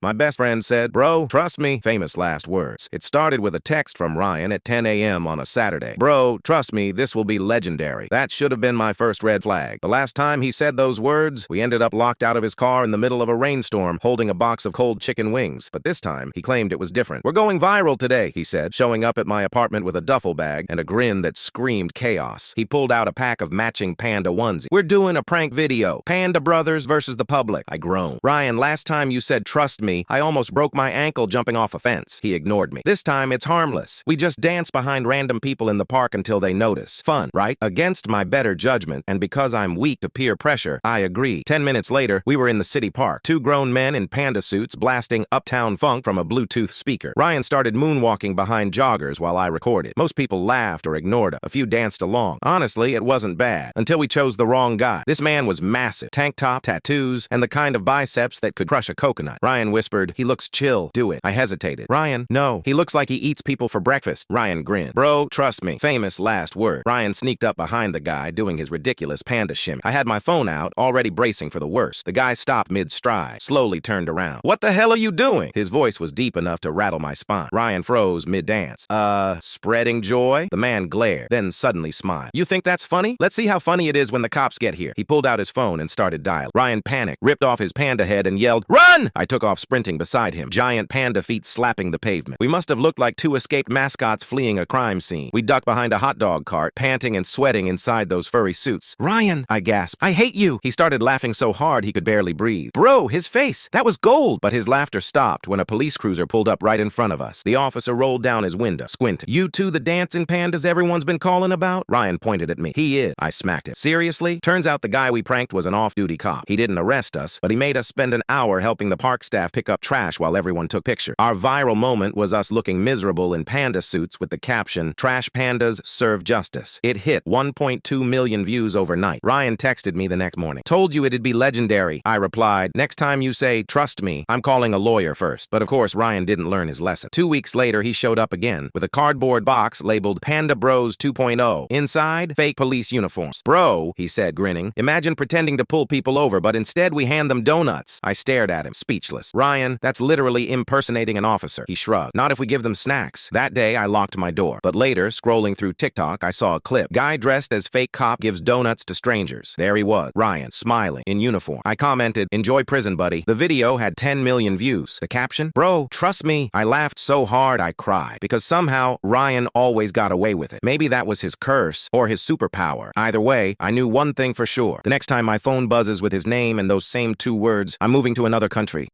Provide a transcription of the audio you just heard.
My best friend said, "Bro, trust me." Famous last words. It started with a text from Ryan at 10 a.m. on a Saturday. "Bro, trust me, this will be legendary." That should have been my first red flag. The last time he said those words, we ended up locked out of his car in the middle of a rainstorm holding a box of cold chicken wings. But this time, he claimed it was different. "We're going viral today," he said, showing up at my apartment with a duffel bag and a grin that screamed chaos. He pulled out a pack of matching Panda onesies. "We're doing a prank video. Panda Brothers versus the public." I groaned. "Ryan, last time you said trust me, I almost broke my ankle jumping off a fence." He ignored me. "This time it's harmless. We just dance behind random people in the park until they notice. Fun, right?" Against my better judgment, and because I'm weak to peer pressure, I agree. 10 minutes later, we were in the city park. Two grown men in panda suits blasting Uptown Funk from a Bluetooth speaker. Ryan started moonwalking behind joggers while I recorded. Most people laughed or ignored him. A few danced along. Honestly, it wasn't bad, until we chose the wrong guy. This man was massive. Tank top, tattoos, and the kind of biceps that could crush a coconut. Ryan whispered, "He looks chill. Do it." I hesitated. "Ryan, no. He looks like he eats people for breakfast." Ryan grinned. "Bro, trust me." Famous last word. Ryan sneaked up behind the guy, doing his ridiculous panda shimmy. I had my phone out, already bracing for the worst. The guy stopped mid-stride, slowly turned around. "What the hell are you doing?" His voice was deep enough to rattle my spine. Ryan froze mid-dance. Spreading joy?" The man glared, then suddenly smiled. "You think that's funny? Let's see how funny it is when the cops get here." He pulled out his phone and started dialing. Ryan panicked, ripped off his panda head, and yelled, "Run!" I took off sprinting beside him, giant panda feet slapping the pavement. We must have looked like two escaped mascots fleeing a crime scene. We ducked behind a hot dog cart, panting and sweating inside those furry suits. "Ryan," I gasped, "I hate you." He started laughing so hard he could barely breathe. "Bro, his face, that was gold." But his laughter stopped when a police cruiser pulled up right in front of us. The officer rolled down his window, squinting. "You two the dancing pandas everyone's been calling about?" Ryan pointed at me. "He is." I smacked him. "Seriously?" Turns out the guy we pranked was an off-duty cop. He didn't arrest us, but he made us spend an hour helping the park staff pick up trash while everyone took pictures. Our viral moment was us looking miserable in panda suits with the caption, "Trash pandas serve justice." It hit 1.2 million views overnight. Ryan texted me the next morning. "Told you it'd be legendary." I replied, "Next time you say, trust me, I'm calling a lawyer first." But of course, Ryan didn't learn his lesson. 2 weeks later, he showed up again with a cardboard box labeled Panda Bros 2.0. Inside, fake police uniforms. "Bro," he said, grinning, "imagine pretending to pull people over, but instead we hand them donuts." I stared at him, speechless. "Ryan, that's literally impersonating an officer." He shrugged. "Not if we give them snacks." That day, I locked my door. But later, scrolling through TikTok, I saw a clip. Guy dressed as fake cop gives donuts to strangers. There he was, Ryan, smiling, in uniform. I commented, "Enjoy prison, buddy." The video had 10 million views. The caption, "Bro, trust me." I laughed so hard I cried, because somehow Ryan always got away with it. Maybe that was his curse or his superpower. Either way, I knew one thing for sure. The next time my phone buzzes with his name and those same two words, I'm moving to another country.